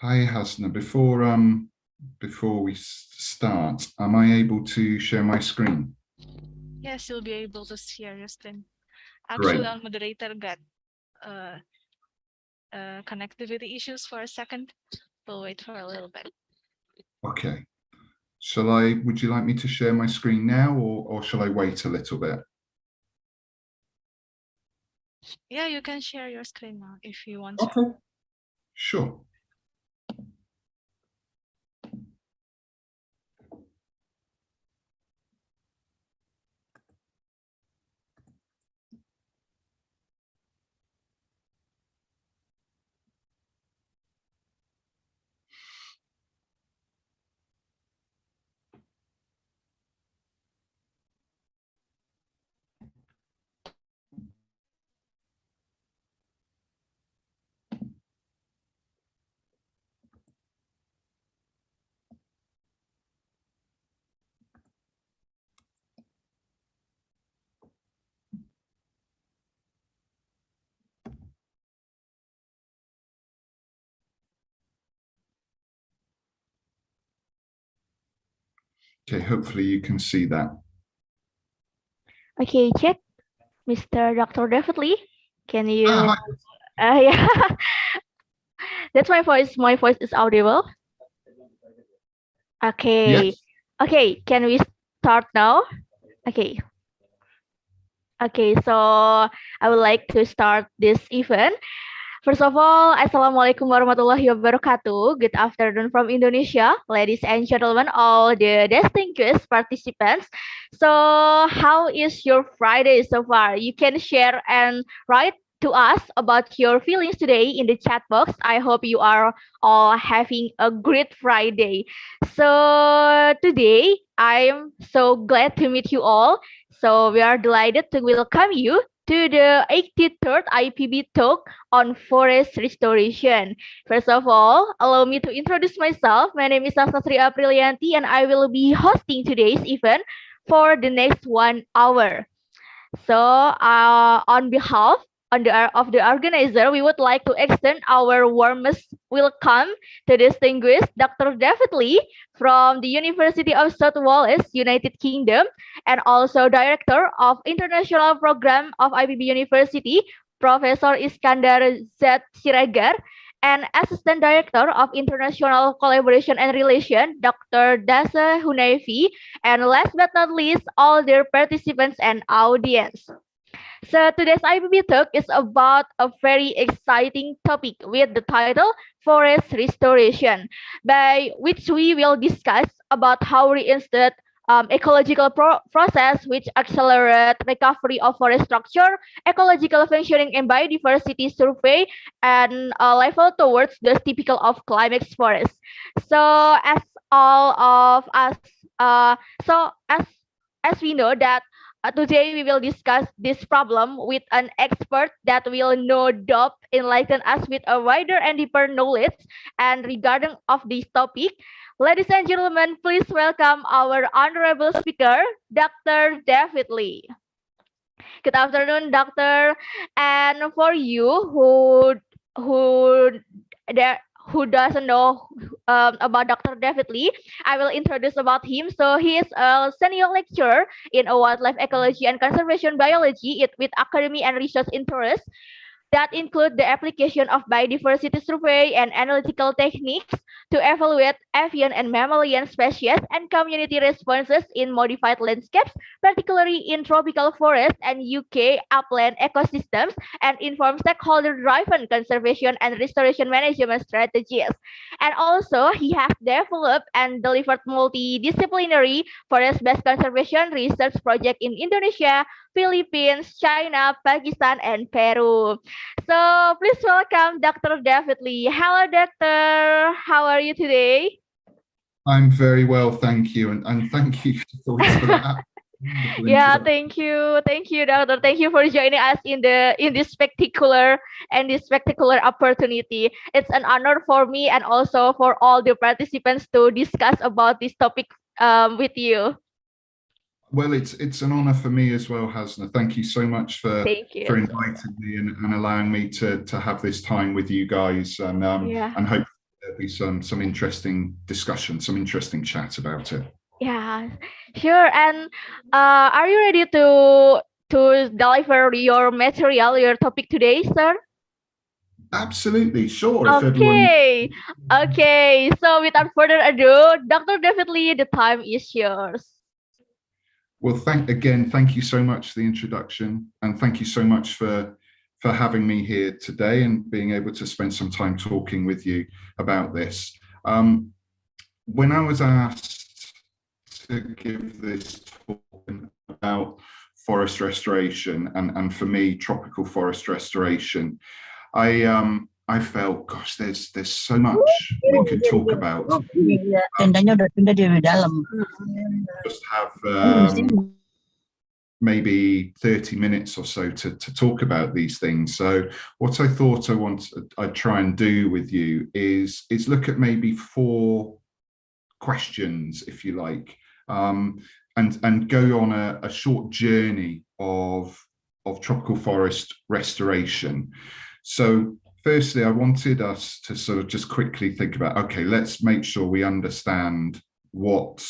Hi, Hasna. Before we start, am I able to share my screen? Yes, you'll be able to share your screen. Great. Actually, our moderator got uh, connectivity issues for a second. We'll wait for a little bit. Okay. Would you like me to share my screen now or shall I wait a little bit? Yeah, you can share your screen now if you want to. Okay. Sure. Okay, hopefully you can see that. Okay, check. Mr. Dr. David Lee, can you? Hi. Yeah, that's my voice. My voice is audible. Okay. Yes. Okay, can we start now? Okay. Okay, so I would like to start this event. First of all, Assalamualaikum warahmatullahi wabarakatuh. Good afternoon from Indonesia, ladies and gentlemen, all the distinguished participants. So, how is your Friday so far? You can share and write to us about your feelings today in the chat box. I hope you are all having a great Friday. So, today, I'm so glad to meet you all. So, we are delighted to welcome you to the 83rd IPB Talk on forest restoration. First of all, allow me to introduce myself. My name is Sasatri Aprilianti and I will be hosting today's event for the next 1 hour. So, on behalf of the organizer, we would like to extend our warmest welcome to distinguished Dr. David Lee from the University of South Wales, United Kingdom, and also Director of International Program of IPB University, Professor Iskandar Z. Siregar, and Assistant Director of International Collaboration and Relation, Dr. Dasa Hunevi, and last but not least, all their participants and audience. So today's IPB Talk is about a very exciting topic with the title Forest Restoration, by which we will discuss about how reinstead ecological process which accelerate recovery of forest structure, ecological functioning and biodiversity survey, and level towards the typical of climax forest. So as all of us, so as we know that today we will discuss this problem with an expert that will no doubt enlighten us with a wider and deeper knowledge and regarding of this topic. Ladies and gentlemen, please welcome our honorable speaker, Dr. David Lee. Good afternoon, doctor. And for you who there who doesn't know about Dr. David Lee, I will introduce about him. So he is a senior lecturer in wildlife ecology and conservation biology with academy and research interests that include the application of biodiversity survey and analytical techniques to evaluate avian and mammalian species and community responses in modified landscapes, particularly in tropical forests and UK upland ecosystems, and inform stakeholder-driven conservation and restoration management strategies. And also, he has developed and delivered multidisciplinary forest-based conservation research project in Indonesia, Philippines, China, Pakistan, and Peru. So please welcome Dr. David Lee. Hello, doctor. How are you today? I'm very well, thank you. And thank you for that. Yeah, thank you, doctor. Thank you for joining us in this spectacular opportunity. It's an honor for me and also for all the participants to discuss about this topic with you. Well, it's an honor for me as well, Hasna. Thank you so much Thank for you. inviting me and allowing me to have this time with you guys, Yeah. and hope there'll be some interesting discussion, some interesting chat about it. Yeah, sure. And are you ready to deliver your material, your topic today, sir? Absolutely, sure. If everyone, Okay. Okay. So without further ado, Dr. David Lee, the time is yours. well, thank you so much for the introduction, and thank you so much for having me here today and being able to spend some time talking with you about this. When I was asked to give this talk about forest restoration and for me tropical forest restoration, I felt, gosh, there's so much we could talk about. Just have maybe 30 minutes or so to talk about these things. So what I thought I'd try and do with you is look at maybe 4 questions, if you like, and go on a short journey of tropical forest restoration. So firstly, I wanted us to sort of just quickly think about, okay, let's make sure we understand what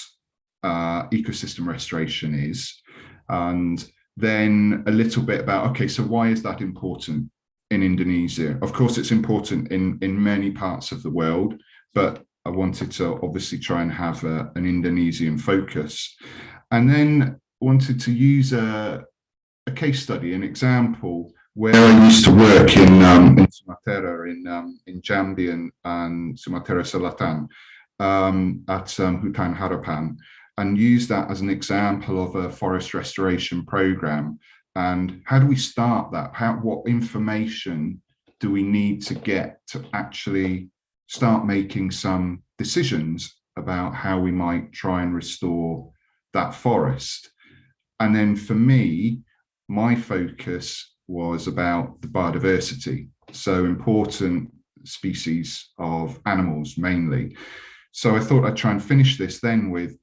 ecosystem restoration is, and then a little bit about, okay, so why is that important in Indonesia? Of course, it's important in many parts of the world, but I wanted to obviously try and have an Indonesian focus, and then wanted to use a case study, an example where I used to work in Sumatera, in Jambi and Sumatera Selatan, at Hutan Harapan, and use that as an example of a forest restoration program. And how do we start that? What information do we need to get to actually start making some decisions about how we might try and restore that forest? And then for me, my focus was about the biodiversity, so important species of animals mainly. So I thought I'd try and finish this then with,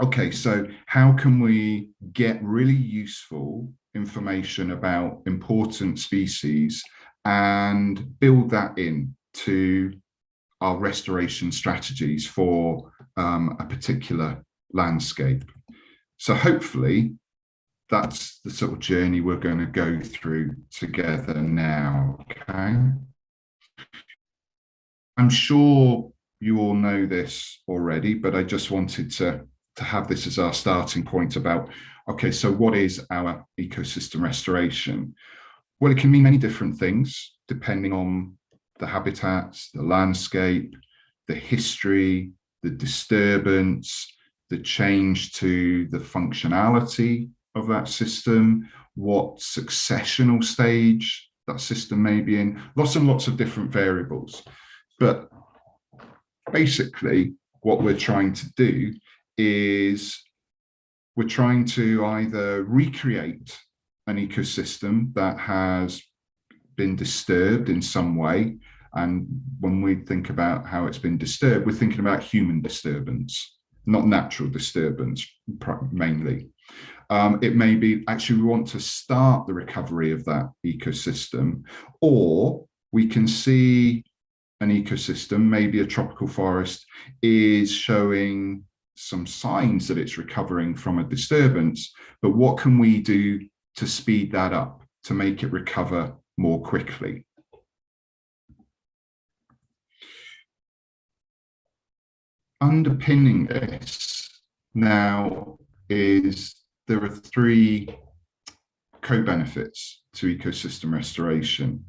okay, so how can we get really useful information about important species and build that into our restoration strategies for a particular landscape? So hopefully that's the sort of journey we're going to go through together now, okay? I'm sure you all know this already, but I just wanted to have this as our starting point about, okay, so what is our ecosystem restoration? Well, it can mean many different things depending on the habitats, the landscape, the history, the disturbance, the change to the functionality of that system, what successional stage that system may be in, lots and lots of different variables. But basically, what we're trying to do is we're trying to either recreate an ecosystem that has been disturbed in some way. And when we think about how it's been disturbed, we're thinking about human disturbance, not natural disturbance mainly. It may be actually we want to start the recovery of that ecosystem, or we can see an ecosystem, maybe a tropical forest, is showing some signs that it's recovering from a disturbance, but what can we do to speed that up, to make it recover more quickly? Underpinning this now is there are 3 co-benefits to ecosystem restoration.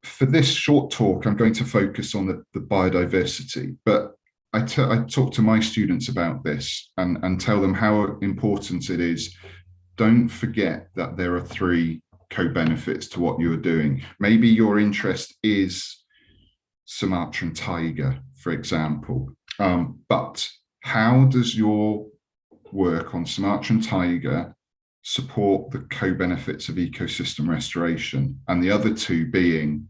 For this short talk, I'm going to focus on the biodiversity, but I talk to my students about this and tell them how important it is. Don't forget that there are 3 co-benefits to what you're doing. Maybe your interest is Sumatran tiger, for example, but how does your work on Sumatran tiger support the co-benefits of ecosystem restoration, and the other 2 being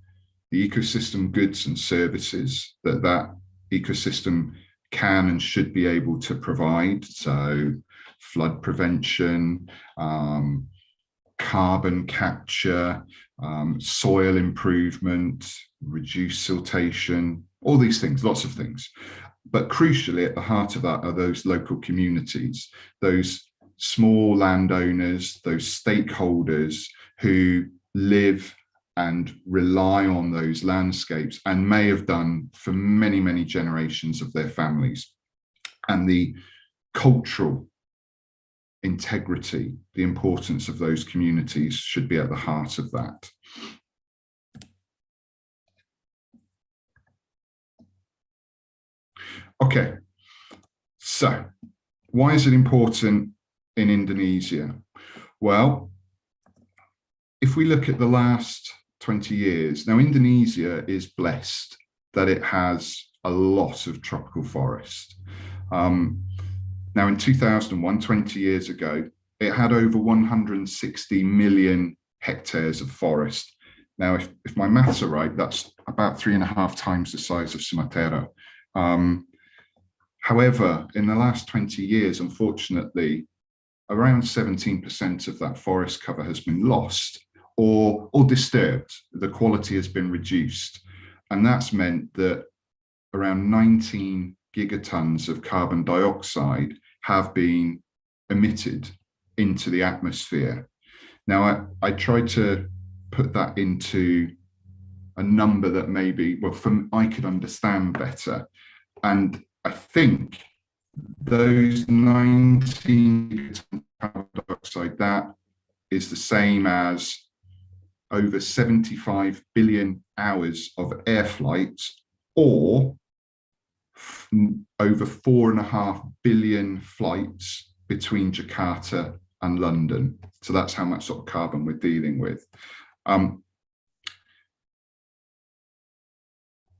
the ecosystem goods and services that ecosystem can and should be able to provide, so flood prevention, carbon capture, soil improvement, reduced siltation, all these things, lots of things. But crucially, at the heart of that are those local communities, those small landowners, those stakeholders who live and rely on those landscapes and may have done for many, many generations of their families. And the cultural integrity, the importance of those communities should be at the heart of that. Okay, so why is it important in Indonesia? Well, if we look at the last 20 years, now Indonesia is blessed that it has a lot of tropical forest. Now in 2001, 20 years ago, it had over 160 million hectares of forest. Now, if my maths are right, that's about 3.5 times the size of Sumatera. However, in the last 20 years, unfortunately, around 17% of that forest cover has been lost or disturbed. The quality has been reduced. And that's meant that around 19 gigatons of carbon dioxide have been emitted into the atmosphere. Now, I tried to put that into a number that maybe, well, I could understand better. And I think those 19 gigatons of carbon dioxide, that is the same as over 75 billion hours of air flights, or over 4.5 billion flights between Jakarta and London. So that's how much sort of carbon we're dealing with.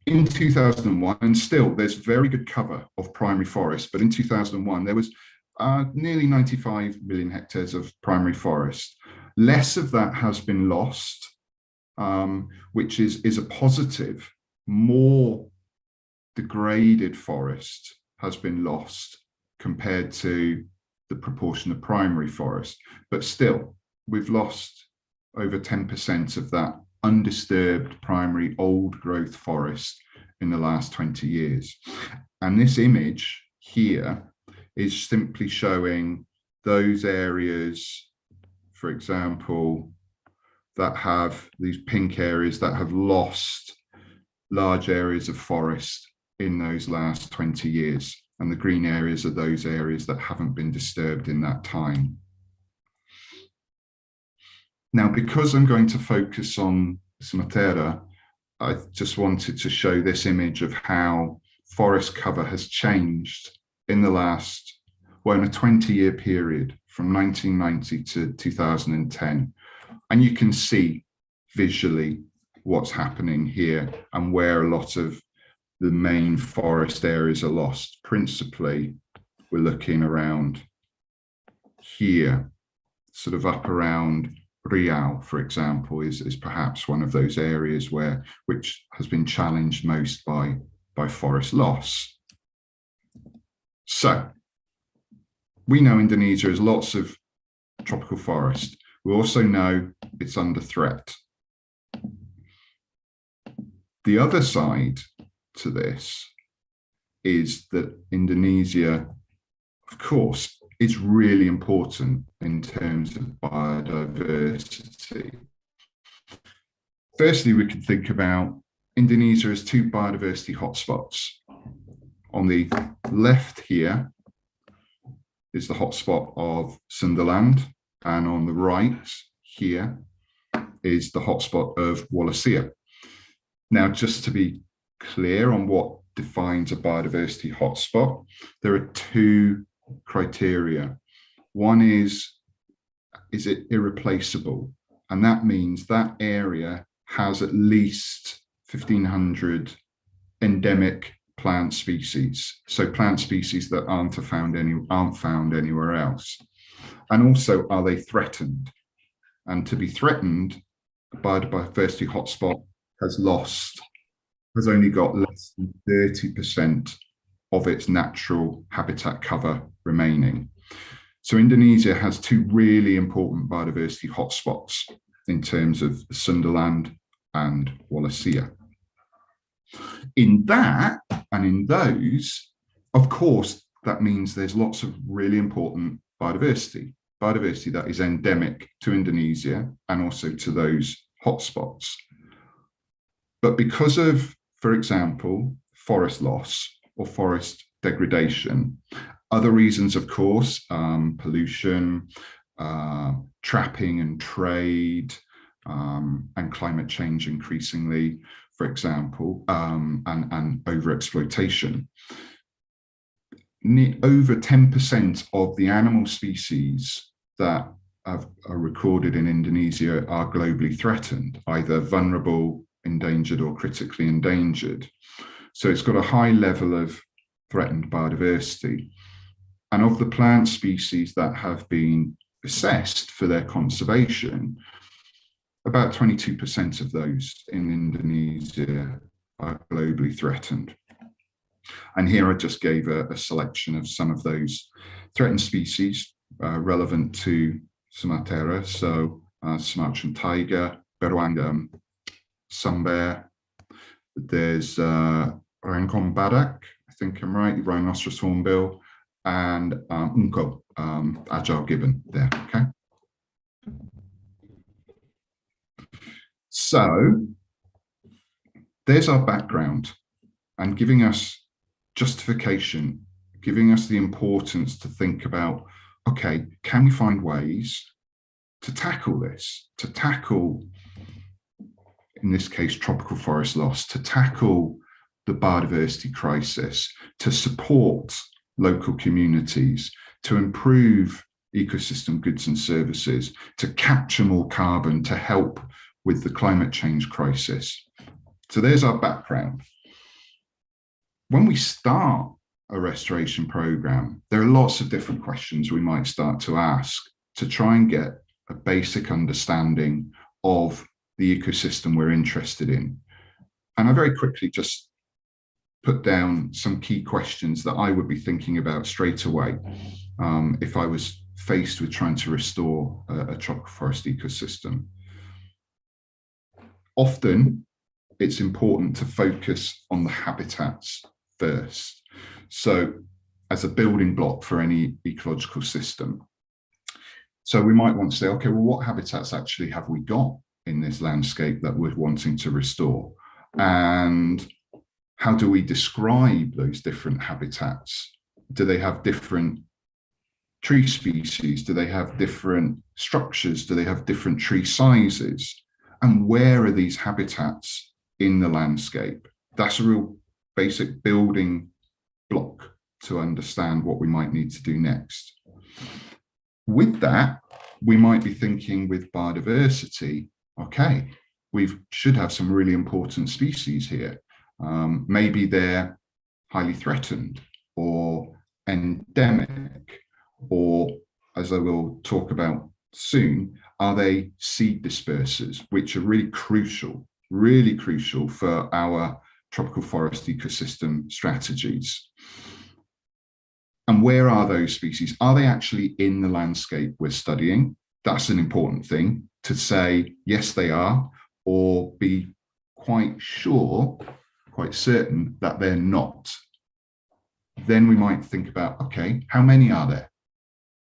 In 2001, and still there's very good cover of primary forest, but in 2001 there was nearly 95 million hectares of primary forest. Less of that has been lost, which is a positive. More degraded forest has been lost compared to the proportion of primary forest, but still we've lost over 10% of that undisturbed primary old growth forest in the last 20 years. And this image here is simply showing those areas, for example, that have these pink areas that have lost large areas of forest in those last 20 years. And the green areas are those areas that haven't been disturbed in that time. Now, because I'm going to focus on Sumatera, I just wanted to show this image of how forest cover has changed in the last, well, in a 20-year period from 1990 to 2010. And you can see visually what's happening here and where a lot of the main forest areas are lost. Principally, we're looking around here, sort of up around Riau, for example, is perhaps one of those areas which has been challenged most by forest loss. So we know Indonesia has lots of tropical forest. We also know it's under threat. The other side to this is that Indonesia, of course, is really important in terms of biodiversity. Firstly, we can think about Indonesia as two biodiversity hotspots. On the left here is the hotspot of Sunderland, and on the right here is the hotspot of Wallacea. Now, just to be clear on what defines a biodiversity hotspot, there are two criteria. One is it irreplaceable? And that means that area has at least 1,500 endemic plant species. So plant species that aren't found anywhere else. And also, are they threatened? And to be threatened, a biodiversity hotspot has only got less than 30% of its natural habitat cover remaining. So Indonesia has two really important biodiversity hotspots in terms of Sunderland and Wallacea. In that, and in those, of course, that means there's lots of really important biodiversity that is endemic to Indonesia and also to those hotspots. But because of, for example, forest loss or forest degradation, other reasons, of course, pollution, trapping and trade, and climate change increasingly, for example, and overexploitation. Over 10% of the animal species that are recorded in Indonesia are globally threatened, either vulnerable, endangered, or critically endangered. So it's got a high level of threatened biodiversity. And of the plant species that have been assessed for their conservation, about 22% of those in Indonesia are globally threatened. And here I just gave a selection of some of those threatened species relevant to Sumatera. So Sumatran tiger, beruang sun bear. There's Rangkong badak, I think I'm right, rhinoceros hornbill, and unco, agile gibbon there, okay? So there's our background and giving us justification, giving us the importance to think about, okay, can we find ways to tackle this, to tackle, in this case, tropical forest loss, to tackle the biodiversity crisis, to support local communities, to improve ecosystem goods and services, to capture more carbon, to help with the climate change crisis. So there's our background. When we start a restoration program, there are lots of different questions we might start to ask to try and get a basic understanding of the ecosystem we're interested in. And I very quickly just put down some key questions that I would be thinking about straight away if I was faced with trying to restore a tropical forest ecosystem. Often, it's important to focus on the habitats first. So as a building block for any ecological system. So we might want to say, okay, well, what habitats actually have we got in this landscape that we're wanting to restore? And how do we describe those different habitats? Do they have different tree species? Do they have different structures? Do they have different tree sizes? And where are these habitats in the landscape? That's a real basic building block to understand what we might need to do next. With that, we might be thinking with biodiversity, okay, we should have some really important species here. Maybe they're highly threatened or endemic, or as I will talk about soon, are they seed dispersers, which are really crucial for our tropical forest ecosystem strategies. And where are those species? Are they actually in the landscape we're studying? That's an important thing to say, yes, they are, or be quite sure, quite certain that they're not. Then we might think about, okay, how many are there?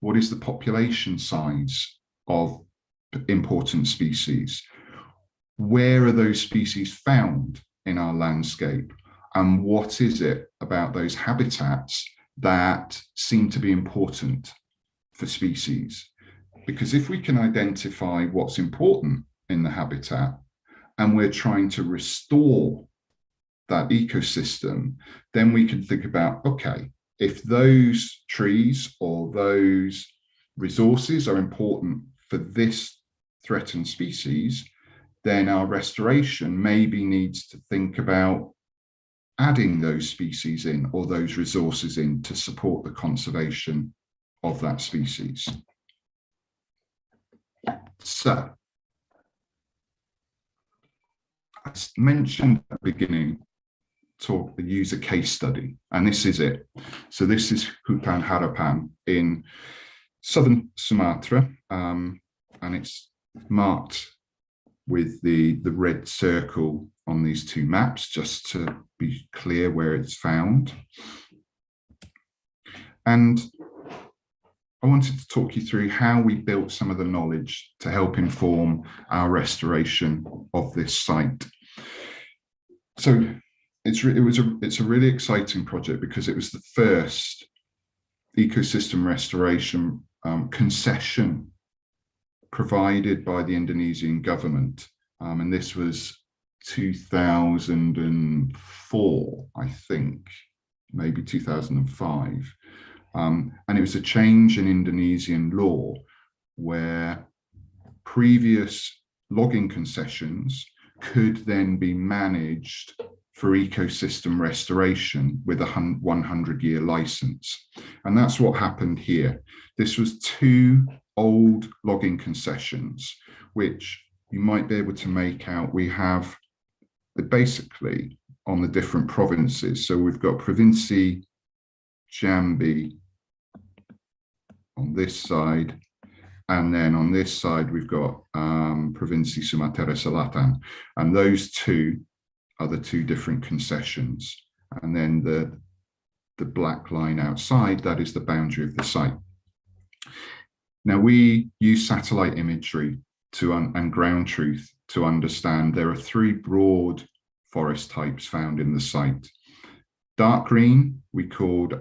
What is the population size of important species? Where are those species found in our landscape? And what is it about those habitats that seem to be important for species? Because if we can identify what's important in the habitat and we're trying to restore that ecosystem, then we can think about, okay, if those trees or those resources are important for this threatened species, then our restoration maybe needs to think about adding those species in or those resources in to support the conservation of that species. So, I mentioned at the beginning, use a case study, and this is it. So this is Hutan Harapan in southern Sumatra, and it's marked with the red circle on these two maps, just to be clear where it's found. And I wanted to talk you through how we built some of the knowledge to help inform our restoration of this site. So it's a really exciting project because it was the first ecosystem restoration concession provided by the Indonesian government, and this was 2004, I think, maybe 2005. And it was a change in Indonesian law where previous logging concessions could then be managed for ecosystem restoration with a 100-year license. And that's what happened here. This was two old logging concessions, which you might be able to make out. We have basically on the different provinces. So we've got Provinsi Jambi on this side, and then on this side we've got Provinsi Sumatera Selatan, and those two are the two different concessions. And then the black line outside, that is the boundary of the site. Now we use satellite imagery and ground truth to understand there are three broad forest types found in the site. Dark green we called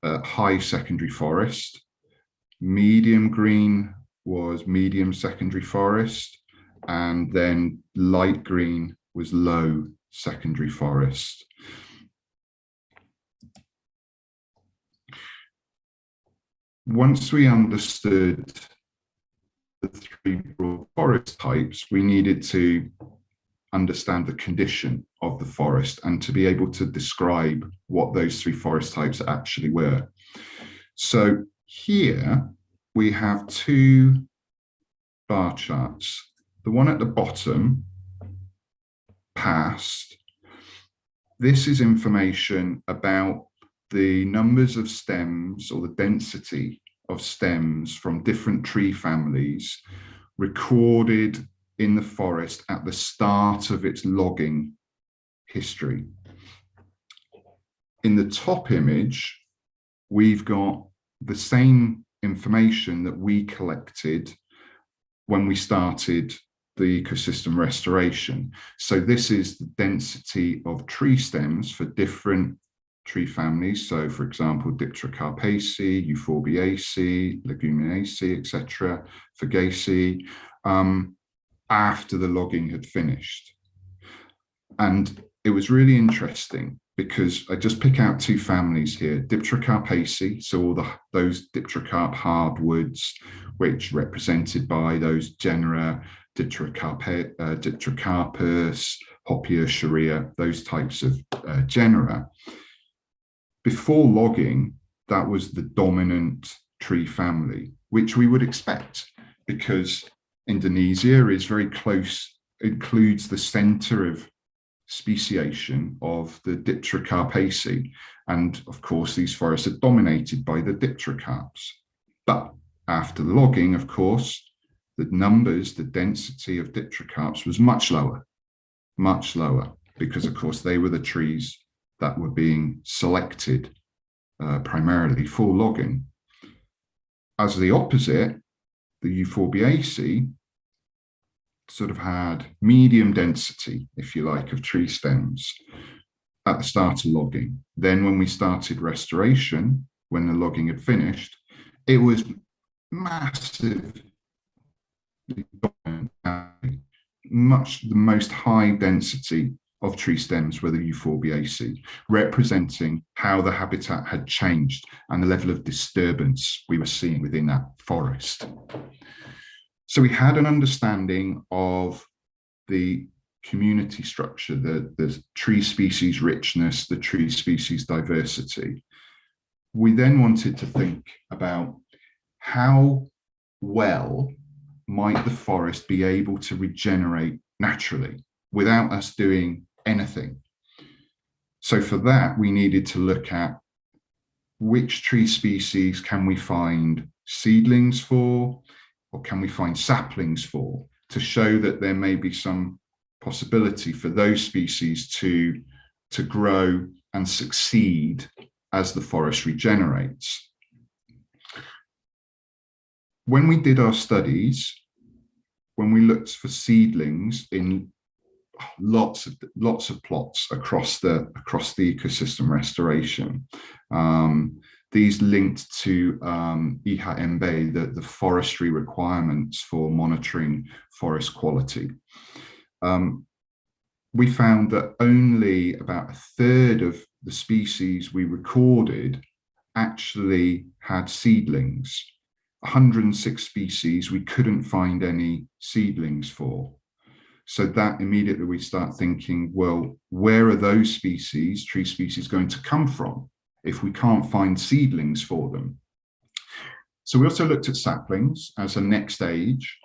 high secondary forest. Medium green was medium secondary forest, and then light green was low secondary forest. Once we understood the three broad forest types, we needed to understand the condition of the forest and to be able to describe what those three forest types actually were. So here we have two bar charts. The one at the bottom, past, this is information about the numbers of stems or the density of stems from different tree families recorded in the forest at the start of its logging history. In the top image, we've got the same information that we collected when we started the ecosystem restoration. So this is the density of tree stems for different tree families. So for example, Dipterocarpaceae, Euphorbiaceae, Leguminaceae, etc., Fagaceae, after the logging had finished. And it was really interesting because I just pick out two families here, Dipterocarpaceae, so all those Dipterocarp hardwoods, which represented by those genera, Dipterocarpus, Hoppia, Sharia, those types of genera. Before logging, that was the dominant tree family, which we would expect because Indonesia is very close, includes the center of speciation of the Dipterocarpaceae. And of course, these forests are dominated by the Dipterocarps. But after the logging, of course, the numbers, the density of Dipterocarps was much lower, because of course they were the trees that were being selected primarily for logging. As the opposite, the Euphorbiaceae sort of had medium density, if you like, of tree stems at the start of logging. Then when we started restoration, when the logging had finished, it was massive, the most high density of tree stems were the Euphorbiaceae, representing how the habitat had changed and the level of disturbance we were seeing within that forest. So we had an understanding of the community structure, the tree species richness, the tree species diversity. We then wanted to think about how well might the forest be able to regenerate naturally without us doing anything. So for that, we needed to look at which tree species can we find seedlings for, or can we find saplings for, to show that there may be some possibility for those species to grow and succeed as the forest regenerates. When we did our studies, when we looked for seedlings in lots of plots across the ecosystem restoration, these linked to IPBTalk, the forestry requirements for monitoring forest quality. We found that only about a third of the species we recorded actually had seedlings. 106 species we couldn't find any seedlings for. So that immediately we start thinking, well, where are those species, tree species, going to come from if we can't find seedlings for them? So we also looked at saplings as a next stage.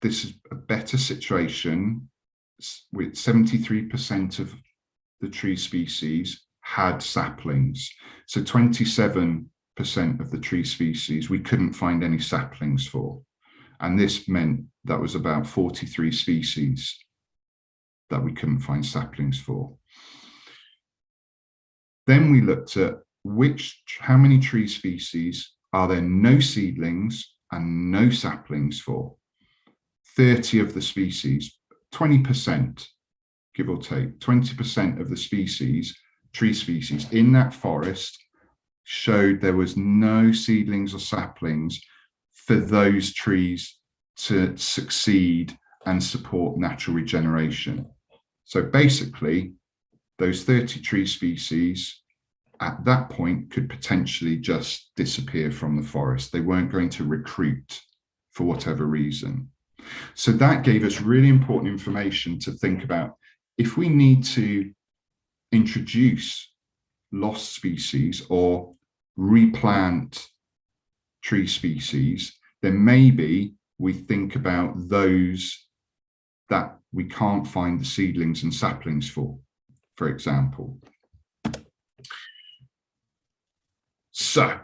This is a better situation with 73% of the tree species had saplings. So 27% of the tree species we couldn't find any saplings for. And this meant that was about 43 species that we couldn't find saplings for. Then we looked at how many tree species are there no seedlings and no saplings for? 30 of the species, 20%, give or take, 20% of the species, tree species in that forest showed there was no seedlings or saplings for those trees to succeed and support natural regeneration. So basically, those 30 tree species at that point could potentially just disappear from the forest. They weren't going to recruit for whatever reason. So that gave us really important information to think about. If we need to introduce lost species or replant tree species, then maybe we think about those that we can't find the seedlings and saplings for example. So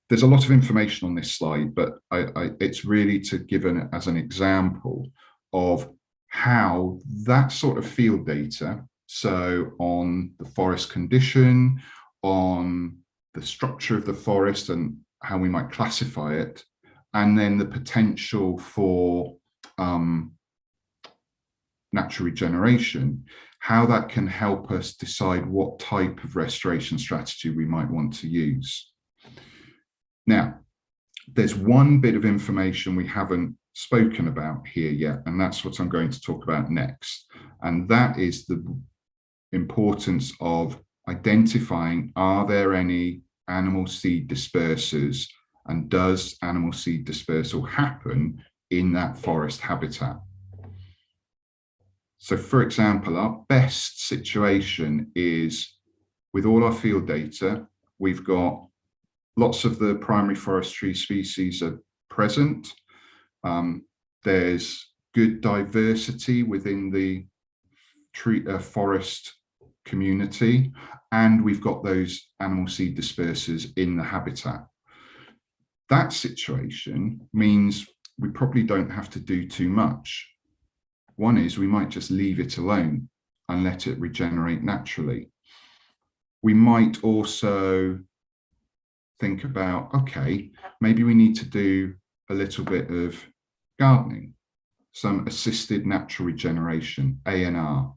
there's a lot of information on this slide, but it's really to give as an example of how that sort of field data, so on the forest condition, on the structure of the forest and how we might classify it, and then the potential for natural regeneration, how that can help us decide what type of restoration strategy we might want to use. Now, there's one bit of information we haven't spoken about here yet, and that's what I'm going to talk about next. And that is the importance of identifying, are there any animal seed dispersers, and does animal seed dispersal happen in that forest habitat? So for example, our best situation is with all our field data, we've got lots of the primary forestry species are present. There's good diversity within the forest community, and we've got those animal seed dispersers in the habitat. That situation means we probably don't have to do too much. One is we might just leave it alone and let it regenerate naturally. We might also think about, okay, maybe we need to do a little bit of gardening, some assisted natural regeneration, ANR.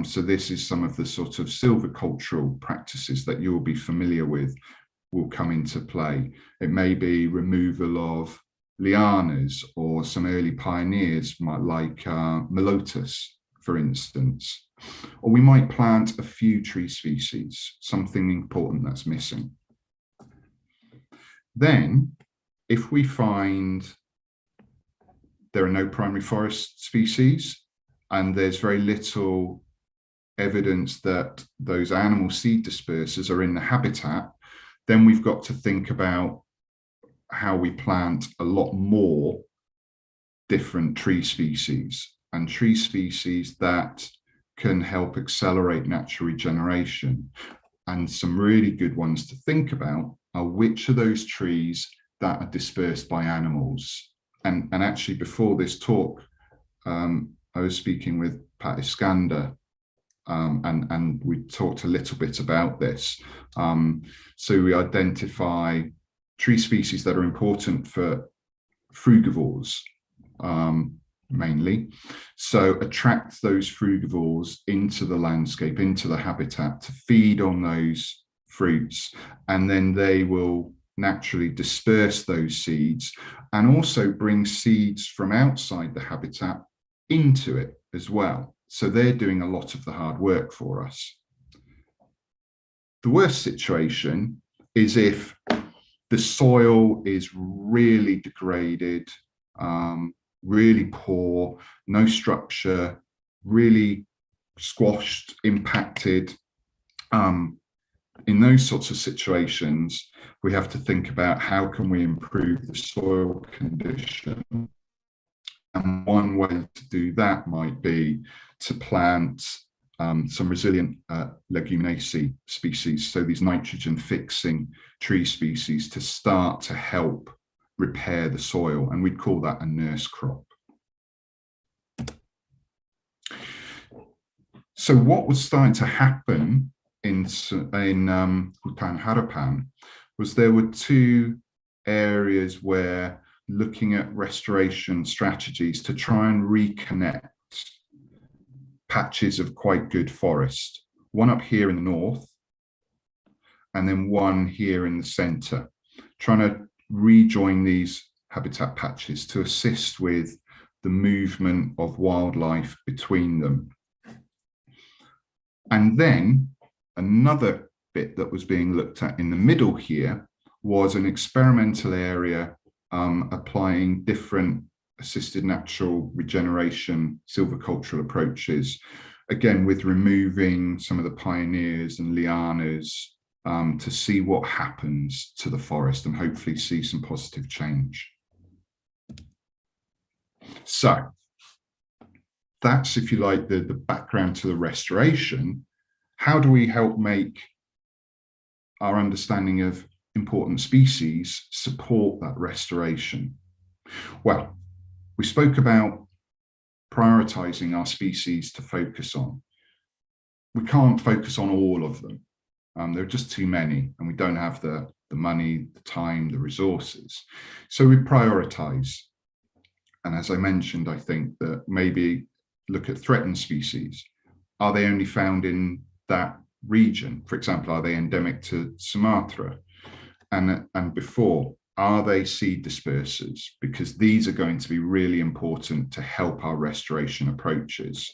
So this is some of the sort of silvicultural practices that you'll be familiar with will come into play. It may be removal of lianas or some early pioneers like Melotus, for instance. Or we might plant a few tree species, something important that's missing. Then, if we find there are no primary forest species and there's very little evidence that those animal seed dispersers are in the habitat, then we've got to think about how we plant a lot more different tree species, and tree species that can help accelerate natural regeneration. and some really good ones to think about are which of those trees that are dispersed by animals. And actually before this talk, I was speaking with Pat Iskander, and we talked a little bit about this. So we identify tree species that are important for frugivores, mainly. So attract those frugivores into the landscape, into the habitat to feed on those fruits, and then they will naturally disperse those seeds and also bring seeds from outside the habitat into it as well. So they're doing a lot of the hard work for us. The worst situation is if the soil is really degraded, really poor, no structure, really squashed, impacted. In those sorts of situations, we have to think about how can we improve the soil condition. And one way to do that might be to plant some resilient leguminaceae species, so these nitrogen fixing tree species, to start to help repair the soil, and we'd call that a nurse crop. So what was starting to happen in Hutan Harapan was there were two areas where looking at restoration strategies to try and reconnect patches of quite good forest, one up here in the north and then one here in the center, trying to rejoin these habitat patches to assist with the movement of wildlife between them. And then another bit that was being looked at in the middle here was an experimental area applying different assisted natural regeneration silvicultural approaches, again with removing some of the pioneers and lianas to see what happens to the forest and hopefully see some positive change. So that's, if you like, the background to the restoration. How do we help make our understanding of important species support that restoration? Well, we spoke about prioritizing our species to focus on. We can't focus on all of them. There are just too many, and we don't have the money, the time, the resources. So we prioritize. And as I mentioned, I think that maybe look at threatened species. Are they only found in that region? For example, are they endemic to Sumatra? And before, are they seed dispersers? Because these are going to be really important to help our restoration approaches.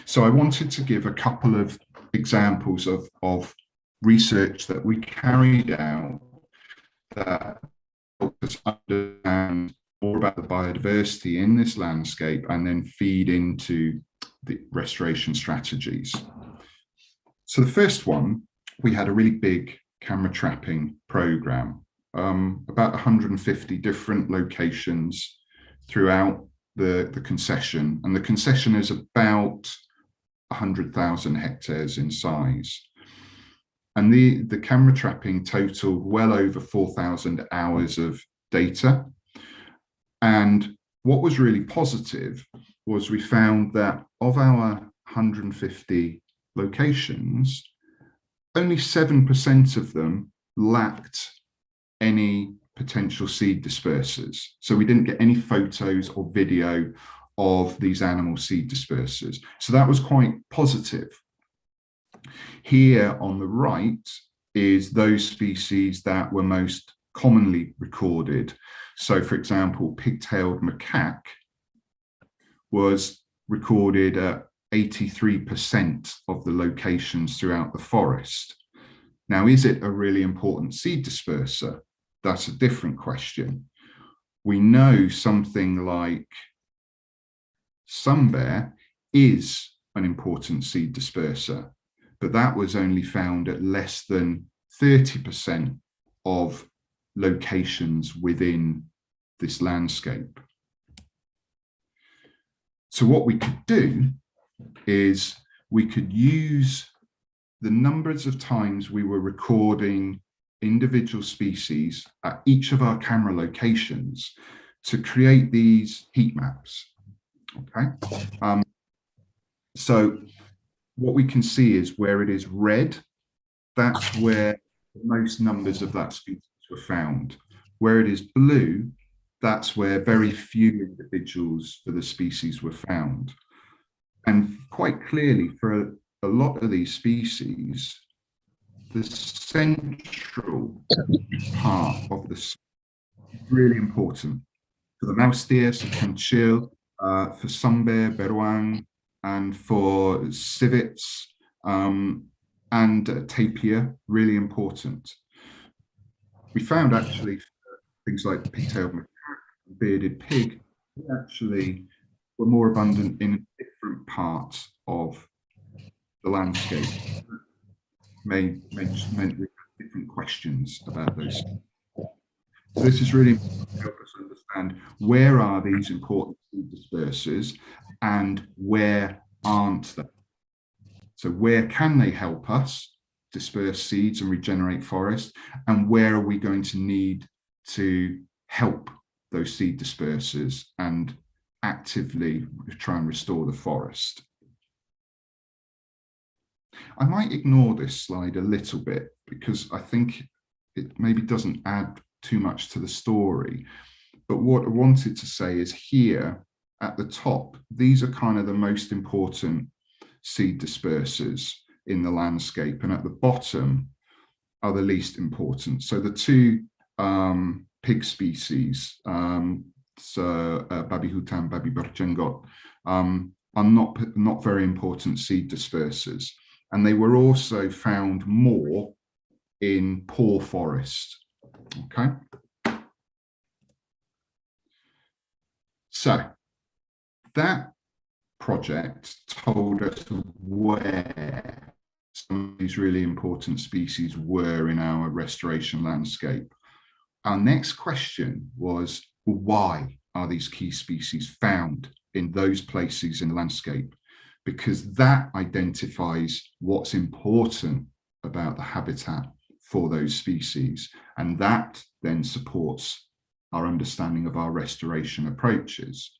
So I wanted to give a couple of examples of research that we carried out that helped us understand more about the biodiversity in this landscape and then feed into the restoration strategies. So the first one, we had a really big camera trapping program, about 150 different locations throughout the concession, and the concession is about 100,000 hectares in size. And the camera trapping totaled well over 4,000 hours of data. And what was really positive was we found that of our 150 locations, only 7% of them lacked any potential seed dispersers. So we didn't get any photos or video of these animal seed dispersers. So that was quite positive. Here on the right is those species that were most commonly recorded. So for example, pig-tailed macaque was recorded at 83% of the locations throughout the forest. Now, is it a really important seed disperser? That's a different question. We know something like sunbear is an important seed disperser, but that was only found at less than 30% of locations within this landscape. So what we could do is we could use the numbers of times we were recording individual species at each of our camera locations to create these heat maps. Okay, so what we can see is where it is red, that's where most numbers of that species were found. Where it is blue, that's where very few individuals for the species were found. And quite clearly, for a lot of these species, the central part of the is really important. For the mouse deer, so conchil, for sunbear, beruang, and for civets and tapir, really important. We found actually things like pigtailed macaque, bearded pig, actually were more abundant in different parts of the landscape. Meant we had different questions about those. So this is really important to help us understand where are these important seed dispersers and where aren't they. So where can they help us disperse seeds and regenerate forest, and where are we going to need to help those seed dispersers and actively try and restore the forest. I might ignore this slide a little bit because I think it maybe doesn't add too much to the story. But what I wanted to say is here at the top, these are kind of the most important seed dispersers in the landscape, and at the bottom are the least important. So the two pig species, babi hutan, babi berjenggot, are not very important seed dispersers, and they were also found more in poor forest. Okay, so that project told us where some of these really important species were in our restoration landscape. Our next question was, why are these key species found in those places in the landscape? Because that identifies what's important about the habitat for those species, and that then supports our understanding of our restoration approaches.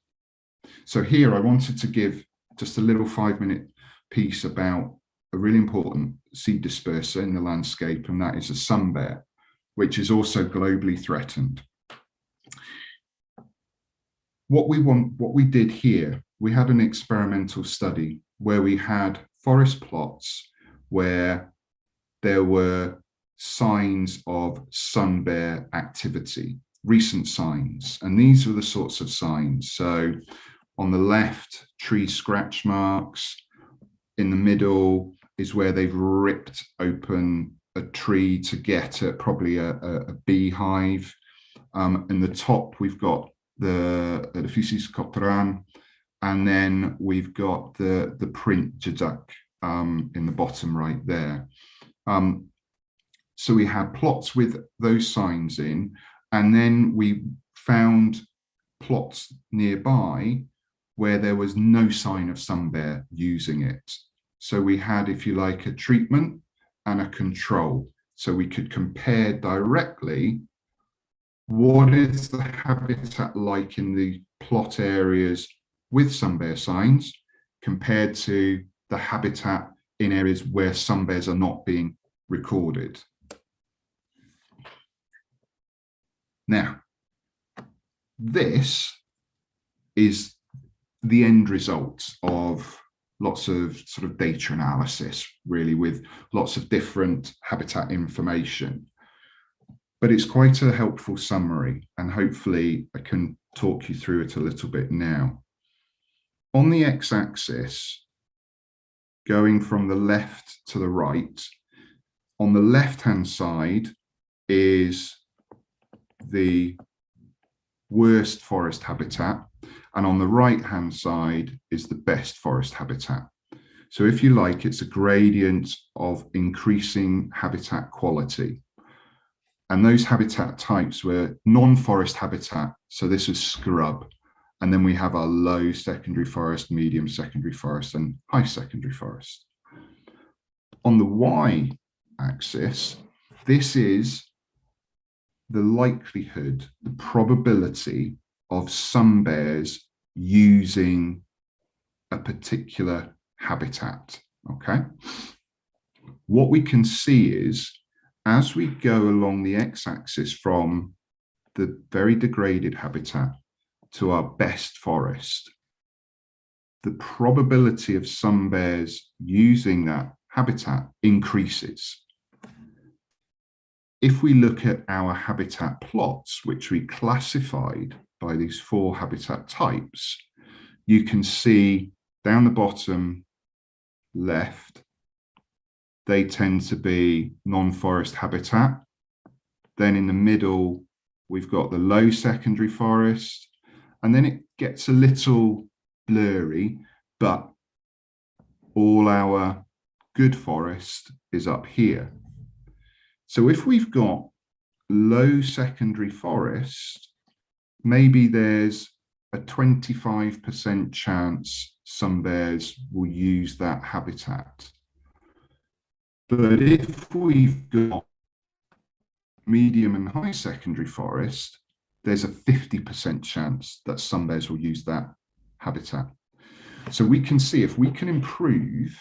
So here I wanted to give just a little 5-minute piece about a really important seed disperser in the landscape, and that is a sunbear, which is also globally threatened. What we did here, we had an experimental study where we had forest plots where there were signs of sunbear activity, recent signs, and these were the sorts of signs. So on the left, tree scratch marks. In the middle is where they've ripped open a tree to get at probably a beehive. In the top, we've got the edificis copteran, and then we've got the print jejak in the bottom right there. So we had plots with those signs in, and then we found plots nearby where there was no sign of sunbear using it. So we had, if you like, a treatment and a control. So we could compare directly what is the habitat like in the plot areas with sunbear signs compared to the habitat in areas where sunbears are not being recorded. Now, this is the end result of lots of sort of data analysis, really, with lots of different habitat information. But it's quite a helpful summary, and hopefully I can talk you through it a little bit now. On the x-axis, going from the left to the right, on the left-hand side is the worst forest habitat, and on the right-hand side is the best forest habitat. So if you like, it's a gradient of increasing habitat quality. And those habitat types were non-forest habitat, so this was scrub, And then we have our low secondary forest, medium secondary forest, and high secondary forest. On the y-axis, this is the likelihood, the probability of some bears using a particular habitat, okay? What we can see is, as we go along the x-axis from the very degraded habitat to our best forest, the probability of some bears using that habitat increases. If we look at our habitat plots, which we classified by these 4 habitat types, you can see down the bottom left, they tend to be non-forest habitat. Then in the middle, we've got the low secondary forest, and then it gets a little blurry, but all our good forest is up here. So if we've got low secondary forest, maybe there's a 25% chance some bears will use that habitat. But if we've got medium and high secondary forest, there's a 50% chance that some bears will use that habitat. So we can see if we can improve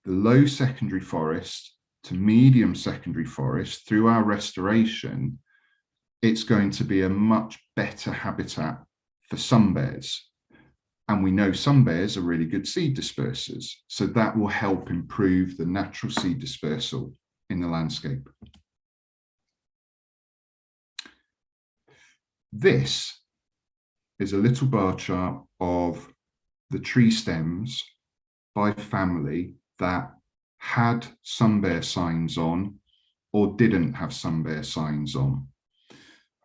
the low secondary forest to medium secondary forest through our restoration, it's going to be a much better habitat for some bears. And we know some bears are really good seed dispersers, so that will help improve the natural seed dispersal in the landscape. This is a little bar chart of the tree stems by family that had some bear signs on or didn't have some bear signs on.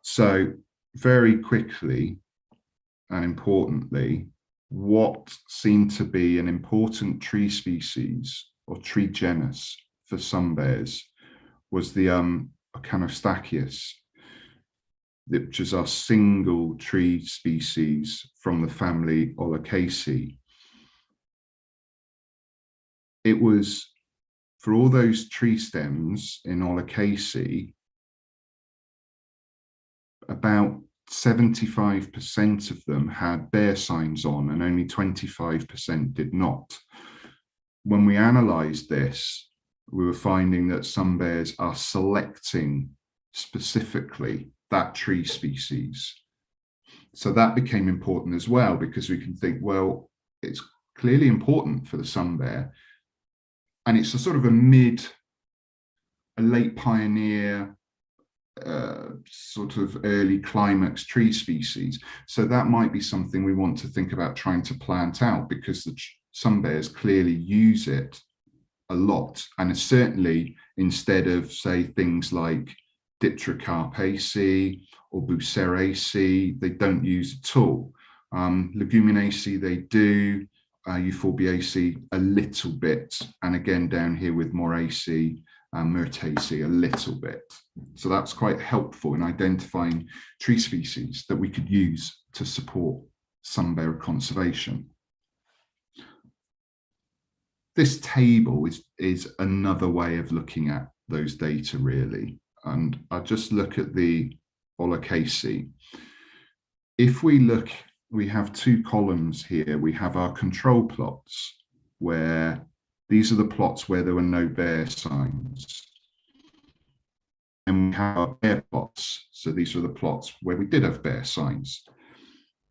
So very quickly and importantly, what seemed to be an important tree species or tree genus for some bears was the Ocanostachius, which is our single tree species from the family Olaceae. It was, for all those tree stems in Olaceae, about 75% of them had bear signs on and only 25% did not. When we analysed this, we were finding that some bears are selecting specifically that tree species. So that became important as well, because we can think, well, it's clearly important for the sun bear, and it's a sort of a late pioneer, sort of early climax tree species. So that might be something we want to think about trying to plant out, because the sun bears clearly use it a lot. And it's certainly, instead of, say, things like Dipterocarpaceae or Buceraceae, they don't use at all. Leguminaceae, they do. Euphorbiaceae, a little bit. And again, down here with Moraceae, Myrtaceae, a little bit. So that's quite helpful in identifying tree species that we could use to support sun bear conservation. This table is another way of looking at those data, really. And I'll just look at the Olaceae. If we look, we have 2 columns here. We have our control plots, where these are the plots where there were no bear signs. And we have our bear plots. So these are the plots where we did have bear signs.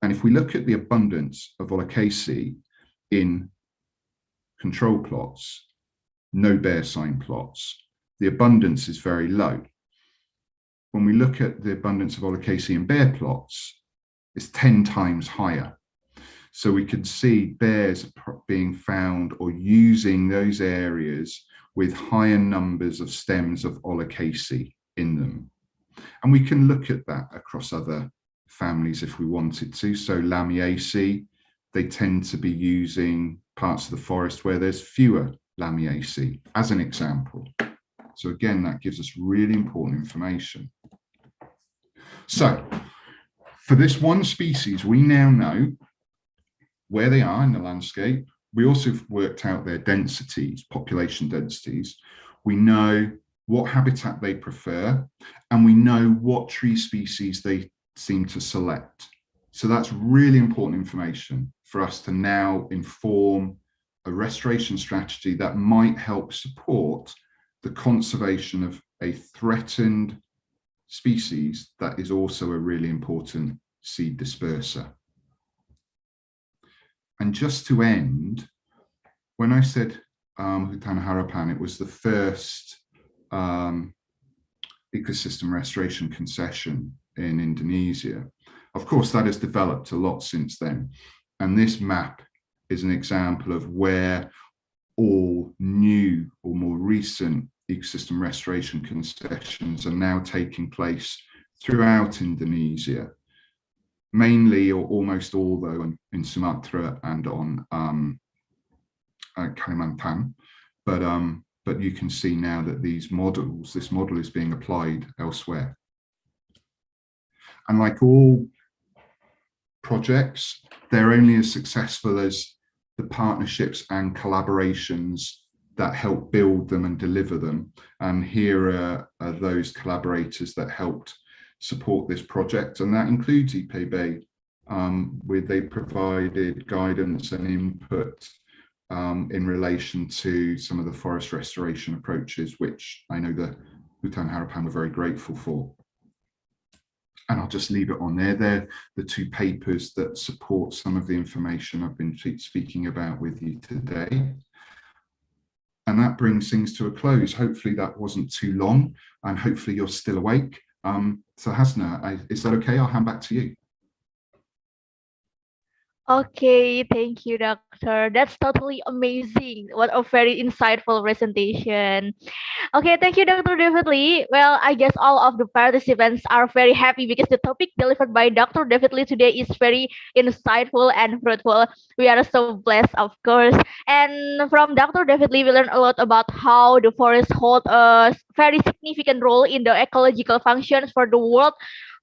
And if we look at the abundance of Olaceae in control plots, no bear sign plots, the abundance is very low. When we look at the abundance of Olaceae in bear plots, it's 10 times higher. So we could see bears being found or using those areas with higher numbers of stems of Olaceae in them. And we can look at that across other families if we wanted to. So Lamiaceae, they tend to be using parts of the forest where there's fewer Lamiaceae, as an example. So again, that gives us really important information. So for this one species, we now know where they are in the landscape. We also have worked out their densities, population densities. We know what habitat they prefer, and we know what tree species they seem to select. So that's really important information for us to now inform a restoration strategy that might help support the conservation of a threatened species that is also a really important seed disperser. And just to end, when I said Hutan Harapan, it was the first ecosystem restoration concession in Indonesia. Of course, that has developed a lot since then. And this map is an example of where all new or more recent ecosystem restoration concessions are now taking place throughout Indonesia, mainly or almost all though in Sumatra and on Kalimantan, but you can see now that this model is being applied elsewhere. And like all projects, they're only as successful as the partnerships and collaborations that help build them and deliver them. And here are those collaborators that helped support this project, and that includes IPB, where they provided guidance and input in relation to some of the forest restoration approaches, which I know the Hutan Harapan were very grateful for. And I'll just leave it on there. They're the two papers that support some of the information I've been speaking about with you today. And that brings things to a close. Hopefully that wasn't too long, and hopefully you're still awake. So Hasna, is that okay? I'll hand back to you. Okay, thank you, Doctor. That's totally amazing. What a very insightful presentation. Okay, thank you, Dr. David Lee. Well, I guess all of the participants are very happy because the topic delivered by Dr. David Lee today is very insightful and fruitful. We are so blessed, of course. And from Dr. David Lee, we learned a lot about how the forest hold a very significant role in the ecological functions for the world,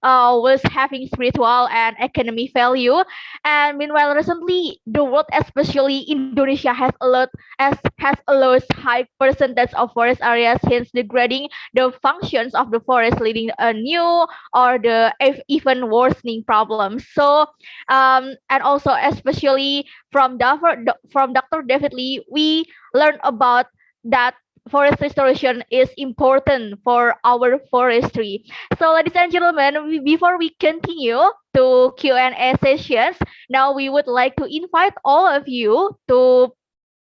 was having spiritual and economic value. And meanwhile, recently, the world, especially Indonesia, has a lot high percentage of forest areas, hence degrading the functions of the forest, leading a new or the even worsening problems. So, and also especially from Dr. David Lee, we learned about that forest restoration is important for our forestry. So, ladies and gentlemen, before we continue to Q&A sessions, now we would like to invite all of you to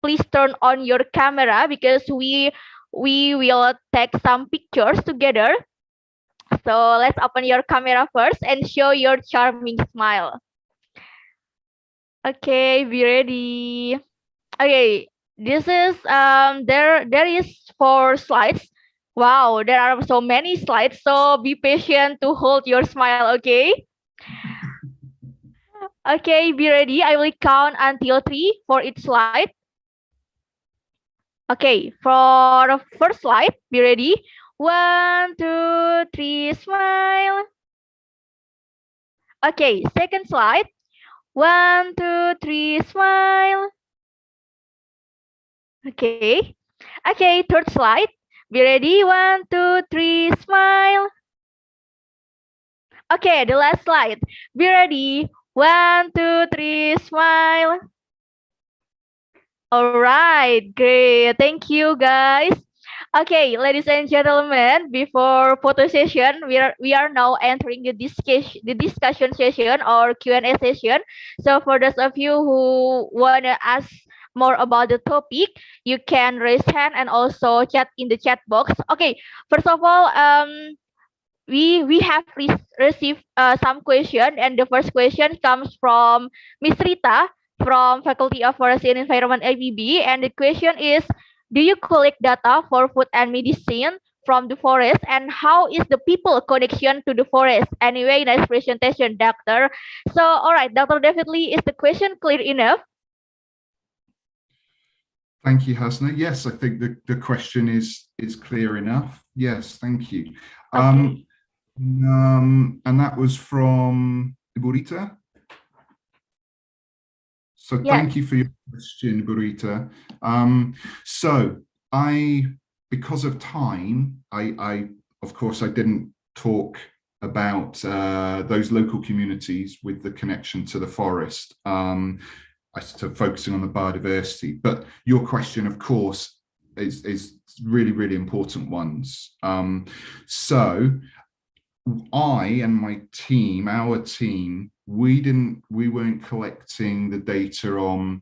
please turn on your camera because we will take some pictures together. So let's open your camera first and show your charming smile. Okay, be ready. Okay, this is there is 4 slides. Wow, there are so many slides, so be patient to hold your smile, okay? Okay, be ready. I will count until 3 for each slide. Okay, for the first slide, be ready. 1, 2, 3, smile. Okay, second slide. 1, 2, 3, smile. Okay. Okay, third slide. Be ready. 1, 2, 3, smile. Okay, the last slide. Be ready. 1, 2, 3, smile. All right, great. Thank you, guys. Okay, ladies and gentlemen, before photo session, we are now entering the discussion session or Q&A session. So for those of you who wanna ask more about the topic, you can raise hand and also chat in the chat box. Okay, first of all, we have received some question, and the first question comes from Miss Rita from Faculty of Forestry and Environment IPB, and the question is, do you collect data for food and medicine from the forest, and how is the people connection to the forest? Anyway, nice presentation, Doctor. So, all right, Dr. David Lee, is the question clear enough? Thank you, Hasna. Yes, I think the question is clear enough. Yes, thank you. Okay. And that was from Ibu Rita? So Yes. thank you for your question, Ibu Rita. So because of time, of course, I didn't talk about those local communities with the connection to the forest. I started focusing on the biodiversity, but your question, of course, is really, really important ones. So I and my team, our team, we weren't collecting the data on,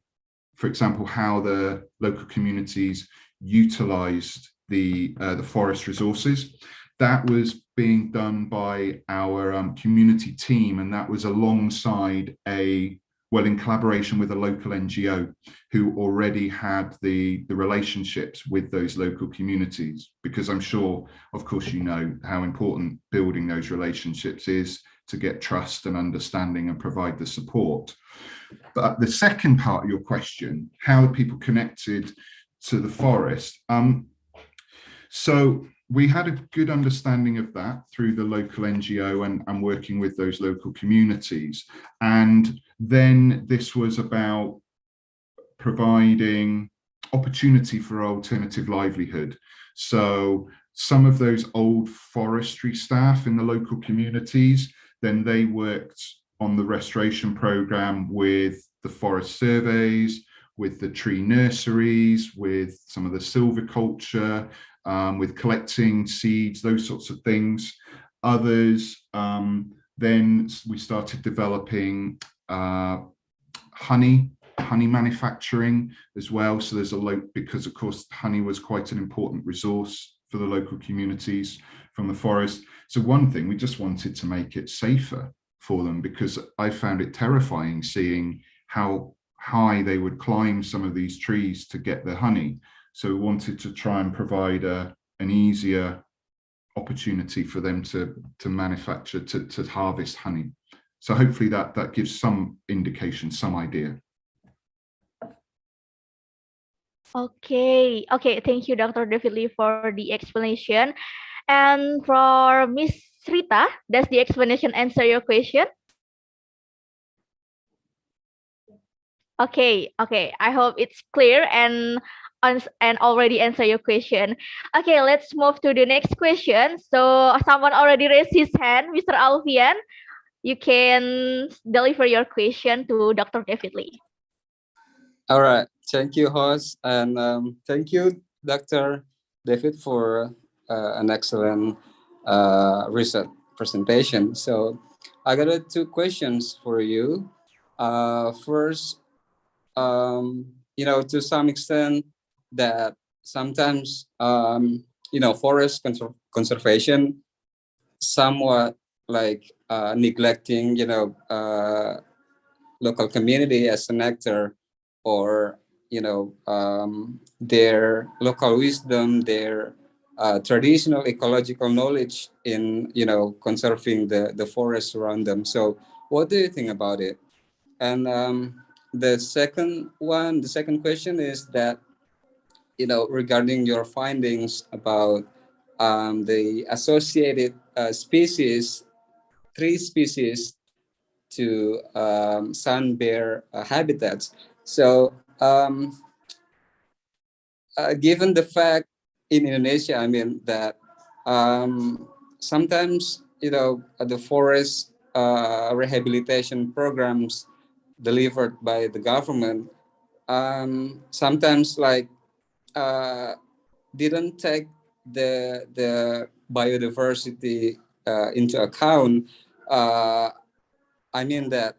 for example, how the local communities utilized the forest resources. That was being done by our community team, and that was alongside in collaboration with a local NGO who already had the relationships with those local communities, because I'm sure, of course, you know how important building those relationships is to get trust and understanding and provide the support. But the second part of your question, how are people connected to the forest? So we had a good understanding of that through the local NGO and working with those local communities. And then this was about providing opportunity for alternative livelihood. So some of those old forestry staff in the local communities, then they worked on the restoration program with the forest surveys, with the tree nurseries, with some of the silviculture, with collecting seeds, those sorts of things. Others, then we started developing honey manufacturing as well. So there's a lot, because of course honey was quite an important resource for the local communities from the forest. So one thing, we just wanted to make it safer for them, because I found it terrifying seeing how high they would climb some of these trees to get their honey. So we wanted to try and provide an easier opportunity for them to manufacture, to harvest honey. So hopefully that gives some indication, some idea. Okay. Thank you, Dr. David Lee, for the explanation. And for Miss Rita, does the explanation answer your question? Okay. I hope it's clear and already answer your question. Okay, let's move to the next question. So someone already raised his hand, Mr. Alfian. You can deliver your question to Dr. David Lee. All right. Thank you, host. And thank you, Dr. David, for an excellent research presentation. So I got two questions for you. First, to some extent that sometimes, forest conservation somewhat like neglecting, local community as an actor, or their local wisdom, their traditional ecological knowledge in conserving the forests around them. So what do you think about it? And the second question is that regarding your findings about the associated species, 3 species to sun bear habitats. So given the fact in Indonesia, I mean that sometimes the forest rehabilitation programs delivered by the government sometimes like didn't take the biodiversity into account. I mean that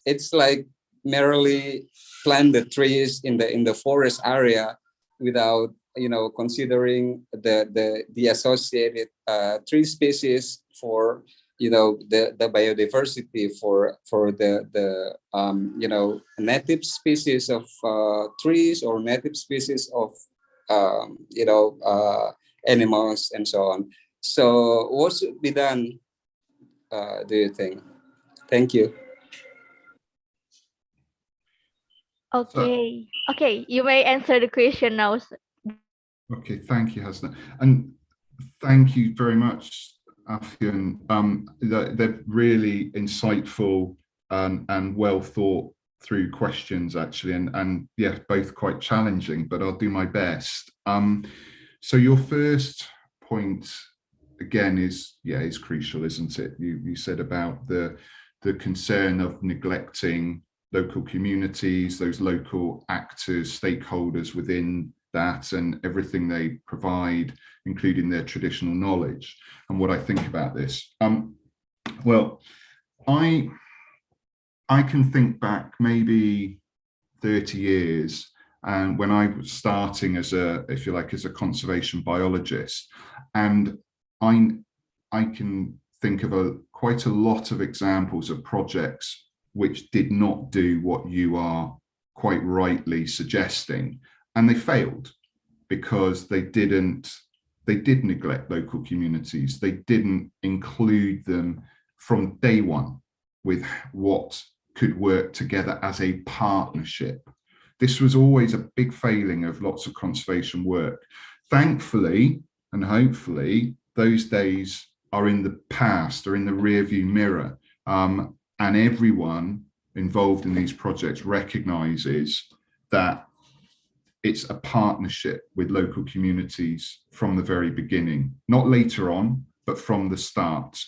it's like merely plant the trees in the forest area without considering the associated tree species for the biodiversity for the native species of trees or native species of animals and so on. So what should be done, do you think? Thank you. Okay, you may answer the question now. Okay, thank you, Hasna. And thank you very much, Afyan. They're really insightful and well thought through questions, actually, and yeah, both quite challenging, but I'll do my best. So your first point, again, is crucial, isn't it? You said about the concern of neglecting local communities, those local actors, stakeholders within that, and everything they provide, including their traditional knowledge. And what I think about this, well, I can think back maybe 30 years, and when I was starting as a, if you like, as a conservation biologist, and I can think of quite a lot of examples of projects which did not do what you are quite rightly suggesting, and they failed because they did neglect local communities. They didn't include them from day one with what could work together as a partnership. This was always a big failing of lots of conservation work. Thankfully, and hopefully, those days are in the past, or in the rearview mirror, and everyone involved in these projects recognizes that it's a partnership with local communities from the very beginning, not later on, but from the start.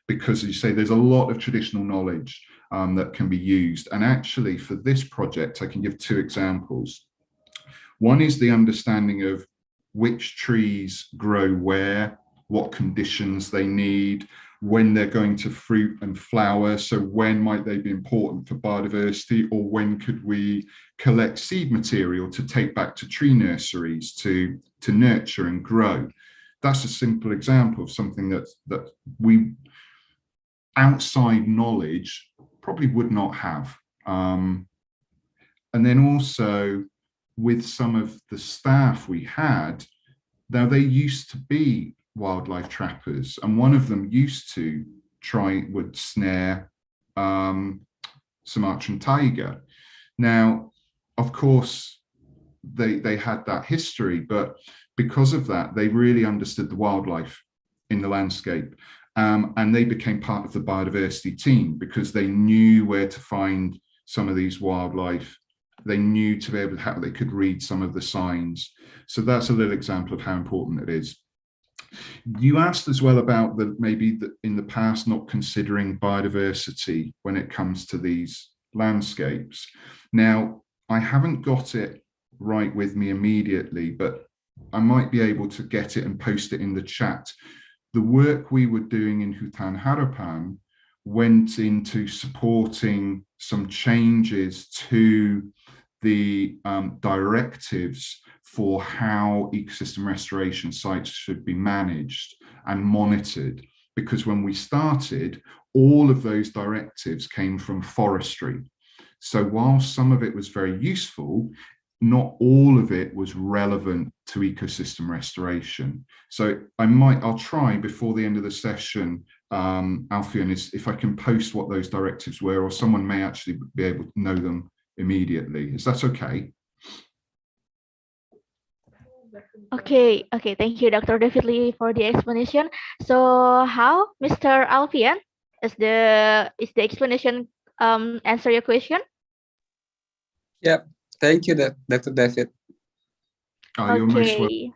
Because, as you say, there's a lot of traditional knowledge that can be used. And actually, for this project, I can give two examples. One is the understanding of which trees grow where, what conditions they need, when they're going to fruit and flower. So when might they be important for biodiversity, or when could we collect seed material to take back to tree nurseries to nurture and grow? That's a simple example of something that we, outside knowledge, probably would not have. And then also with some of the staff we had, now they used to be wildlife trappers, and one of them used to would snare Sumatran tiger. Now, of course, they had that history, but because of that, they really understood the wildlife in the landscape. And they became part of the biodiversity team because they knew where to find some of these wildlife. They knew to be able to how they could read some of the signs. So that's a little example of how important it is. You asked as well about maybe in the past not considering biodiversity when it comes to these landscapes. Now, I haven't got it right with me immediately, but I might be able to get it and post it in the chat. The work we were doing in Hutan Harapan went into supporting some changes to the directives for how ecosystem restoration sites should be managed and monitored. Because when we started, all of those directives came from forestry. So while some of it was very useful, not all of it was relevant to ecosystem restoration. So I'll try before the end of the session, Alfian, if I can post what those directives were, or someone may actually be able to know them immediately. Is that okay? Okay, thank you, Dr. David Lee, for the explanation. So how, Mr. Alfian, is the explanation answer your question? Yep. Thank you, Dr. David. Oh, you're most welcome.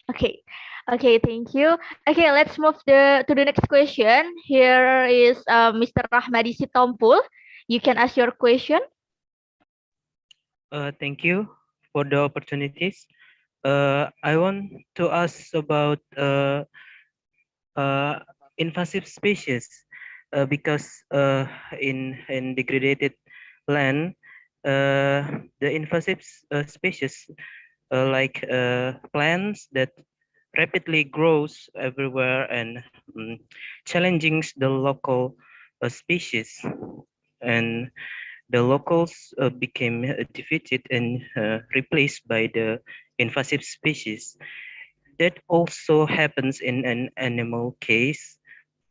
Okay, thank you. Okay, let's move to the next question. Here is Mr. Rahmadi Sitompul. You can ask your question. Thank you for the opportunities. I want to ask about invasive species because in degraded land, the invasive species like plants that rapidly grows everywhere and challenging the local species, and the locals became defeated and replaced by the invasive species. That also happens in an animal case.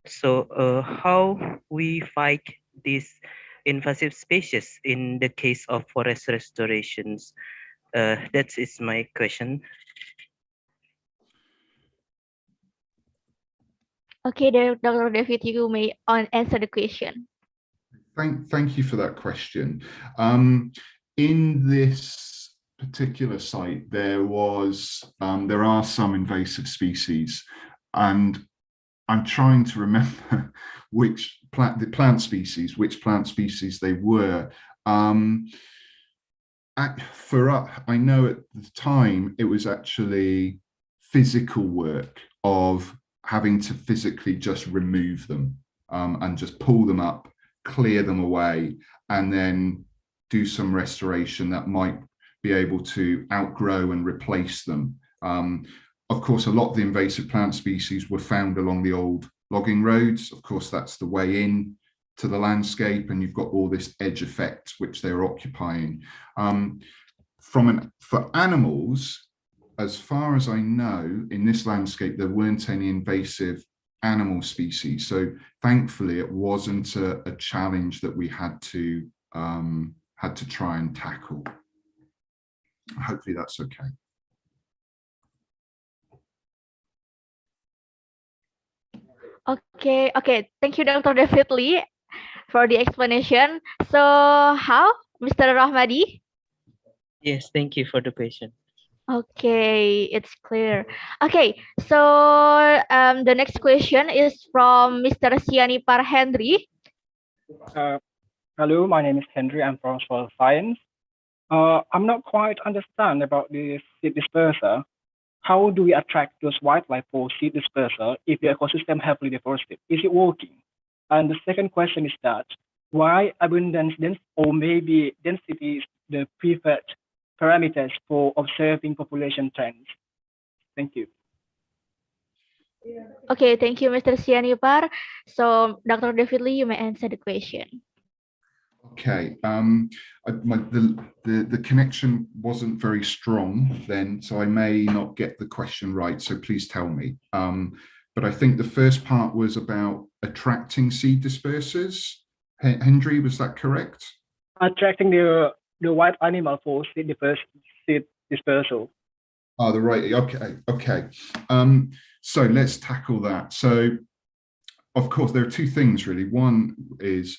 So how we fight these invasive species in the case of forest restorations? That is my question. Okay, Dr. David, you may answer the question. Thank you for that question. In this particular site, there are some invasive species, and I'm trying to remember which plant species they were. I know at the time it was actually physical work of having to physically just remove them and just pull them up, clear them away, and then do some restoration that might be able to outgrow and replace them. Of course, a lot of the invasive plant species were found along the old logging roads. Of course, that's the way in to the landscape, and you've got all this edge effect which they're occupying. For animals, as far as I know, in this landscape, there weren't any invasive animal species. So thankfully, it wasn't a challenge that we had to try and tackle. Hopefully that's okay. Okay. Thank you, Dr. David Lee, for the explanation. So, how, Mr. Rahmadi? Yes, thank you for the question. Okay, it's clear. Okay, so the next question is from Mr. Sianipar Henry. Hello, my name is Henry. I'm from Soil Science. I'm not quite understand about the seed disperser. How do we attract those wildlife for seed disperser if the ecosystem heavily deforested? Is it working? And the second question is that why abundance or maybe density is the preferred parameters for observing population trends? Thank you. Okay, thank you, Mr. Sianipar. So, Dr. David Lee, you may answer the question. Okay, the connection wasn't very strong then, so I may not get the question right, so please tell me. But I think the first part was about attracting seed dispersers. Hendry, was that correct? Attracting the wild animal for seed dispersal. Oh, the right, okay. So let's tackle that. So, of course, there are two things really. One is,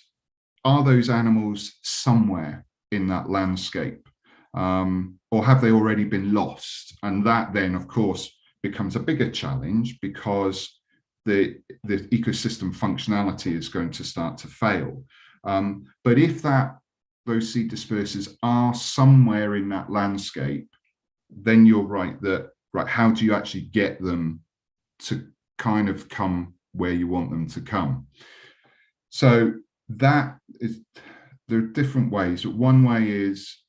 are those animals somewhere in that landscape, or have they already been lost? And that then, of course, becomes a bigger challenge because the ecosystem functionality is going to start to fail. But if those seed dispersers are somewhere in that landscape, then you're right that, how do you actually get them to kind of come where you want them to come? So there are different ways. One way is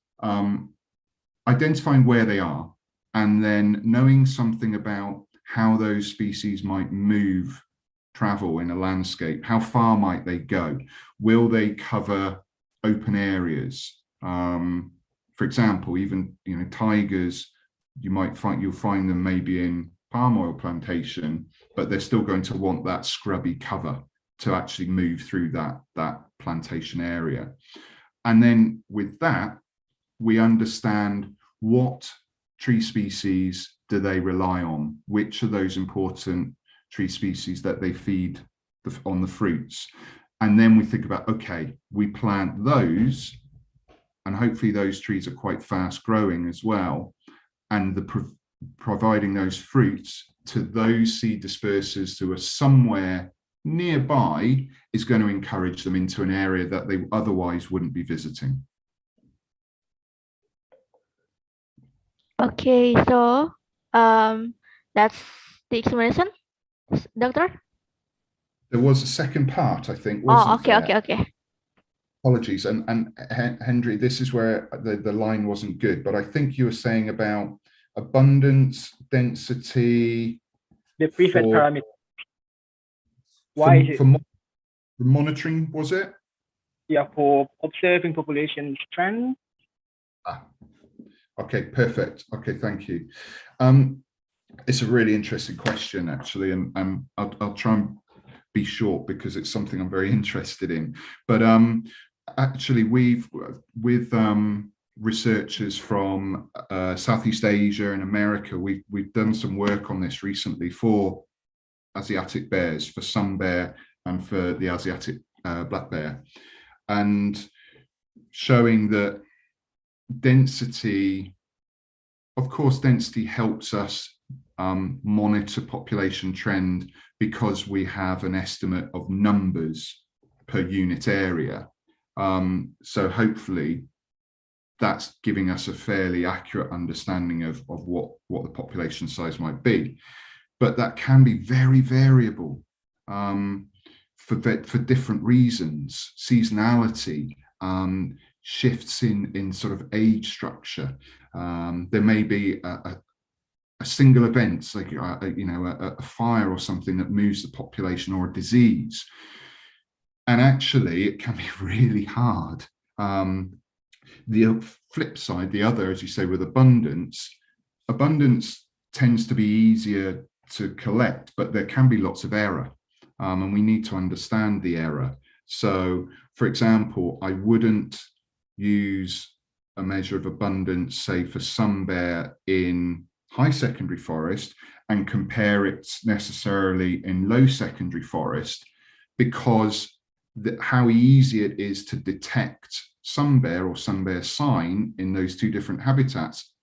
identifying where they are and then knowing something about how those species might travel in a landscape. How far might they go? Will they cover open areas? For example, even tigers, you'll find them maybe in palm oil plantation, but they're still going to want that scrubby cover to actually move through that plantation area. And then with that, we understand what tree species do they rely on, which are those important tree species that they feed on the fruits. And then we think about, okay, we plant those, and hopefully those trees are quite fast growing as well. And providing those fruits to those seed dispersers who are somewhere nearby is going to encourage them into an area that they otherwise wouldn't be visiting. Okay, so that's the explanation, Doctor? There was a second part, I think, wasn't there? Okay. Apologies. And Henry, this is where the line wasn't good, but I think you were saying about abundance, density. The preferred parameter. Why is it? For monitoring, was it? Yeah, for observing population trends. Okay, perfect. Okay, thank you. It's a really interesting question, actually, and I'll try and be short because it's something I'm very interested in. But actually, with researchers from Southeast Asia and America, we've done some work on this recently for Asiatic bears, for sun bear and for the Asiatic black bear, and showing that density, of course, density helps us monitor population trend because we have an estimate of numbers per unit area. So hopefully that's giving us a fairly accurate understanding of what the population size might be. But that can be very variable for different reasons. Seasonality, shifts in sort of age structure. There may be a single event, like a fire or something that moves the population, or a disease, and actually it can be really hard. The flip side, the other, as you say, with abundance tends to be easier to collect, but there can be lots of error, and we need to understand the error. So, for example, I wouldn't use a measure of abundance, say, for sun bear in high secondary forest and compare it necessarily in low secondary forest, because how easy it is to detect sun bear or sun bear sign in those two different habitats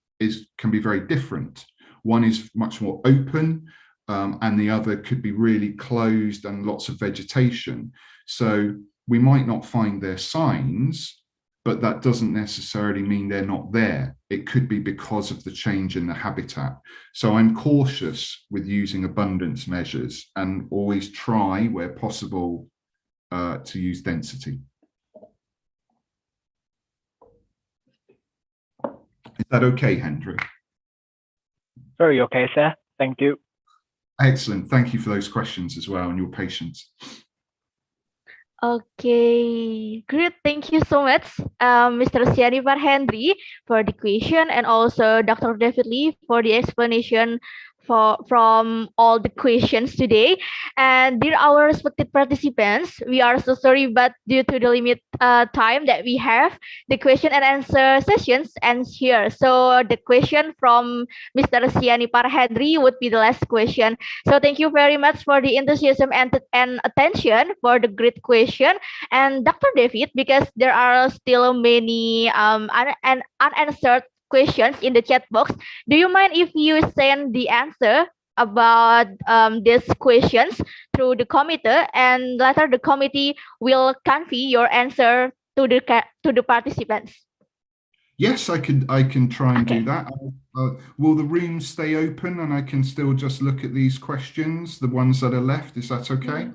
can be very different. One is much more open, and the other could be really closed and lots of vegetation. So we might not find their signs, but that doesn't necessarily mean they're not there. It could be because of the change in the habitat. So I'm cautious with using abundance measures and always try, where possible, to use density. Is that okay, Hendrik? Very okay, sir. Thank you. Excellent. Thank you for those questions as well and your patience. Okay, great. Thank you so much, Mr. Sianipar Henry, for the question, and also Dr. David Lee for the explanation from all the questions today. And dear our respected participants, we are so sorry, but due to the limit time that we have, the question and answer sessions ends here. So the question from Mr. Sianipar Henry would be the last question. So thank you very much for the enthusiasm and attention for the great question. And Dr. David, because there are still many unanswered questions in the chat box, do you mind if you send the answer about these questions through the committee, and later the committee will convey your answer to the participants? Yes, I can try and Okay. do that. Will the room stay open and I can still just look at these questions, the ones that are left? Is that okay?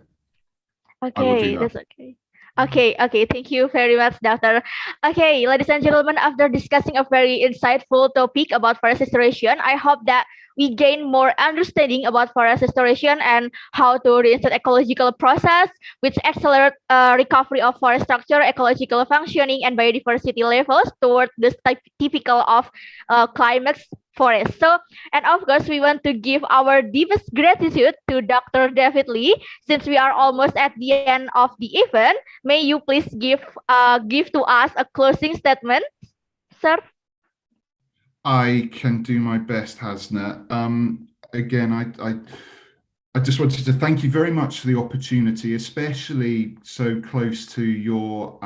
I will do Okay, that. that's okay. Okay, thank you very much, Doctor. Okay, ladies and gentlemen, after discussing a very insightful topic about forest restoration, I hope that we gain more understanding about forest restoration and how to reinstate ecological process, which accelerate recovery of forest structure, ecological functioning, and biodiversity levels toward the typical of climate forest. So, and of course, we want to give our deepest gratitude to Dr. David Lee. Since we are almost at the end of the event, may you please give to us a closing statement, sir? I can do my best, Hasna. Again, I just wanted to thank you very much for the opportunity, especially so close to your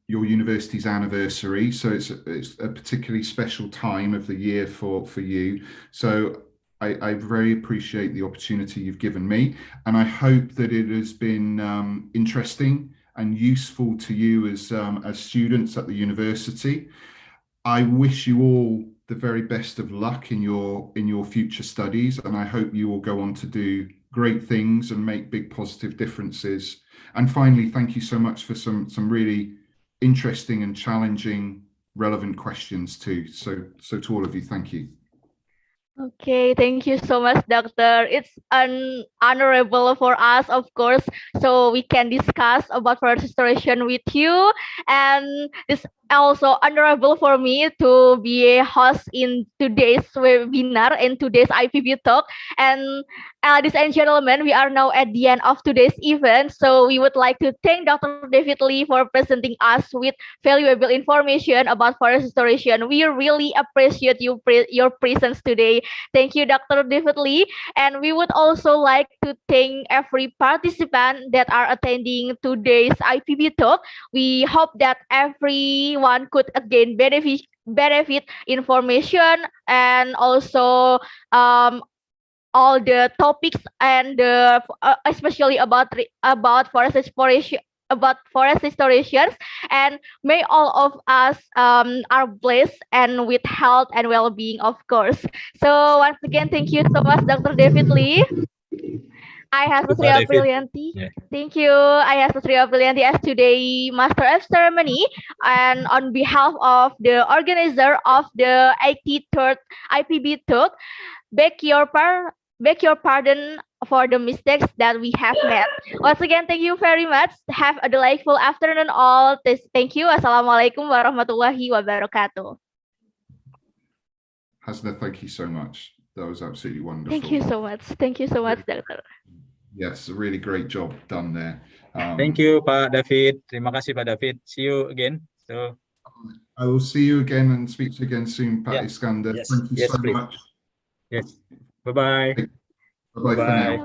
university's anniversary. So it's a particularly special time of the year for you. So I very appreciate the opportunity you've given me, and I hope that it has been interesting and useful to you as students at the university. I wish you all the very best of luck in your future studies, and I hope you will go on to do great things and make big positive differences. And finally, thank you so much for some really interesting and challenging, relevant questions too. So to all of you, thank you. Okay, thank you so much, Doctor. It's an honorable for us, of course, so we can discuss about forest restoration with you. And this also honorable for me to be a host in today's webinar and today's IPB talk. And ladies and gentlemen, we are now at the end of today's event. So we would like to thank Dr. David Lee for presenting us with valuable information about forest restoration. We really appreciate your presence today. Thank you, Dr. David Lee. And we would also like to thank every participant that are attending today's IPB talk. We hope that everyone could again benefit information and also all the topics and especially about forest exploration, about forest restorations. And may all of us are blessed and with health and well-being, of course. So once again, thank you so much, Dr. David Lee. I have Sri Aprilianti. Yeah. Thank you. I have Sri Aprilianti as today Master of Ceremony, and on behalf of the organizer of the 83rd IPB talk, beg your pardon for the mistakes that we have made. Once again, thank you very much. Have a delightful afternoon all. Thank you. Assalamualaikum warahmatullahi wabarakatuh. Hasna, thank you so much. That was absolutely wonderful. Thank you so much. Thank you so much, Doctor. Yes, a really great job done there. Thank you, Pak David. Terima kasih, Pak David. See you again. So I will see you again and speak to you again soon, Pat Yeah. Iskander. Yes. Thank you Yes, so please. much. yes. Bye-bye. Bye-bye for now.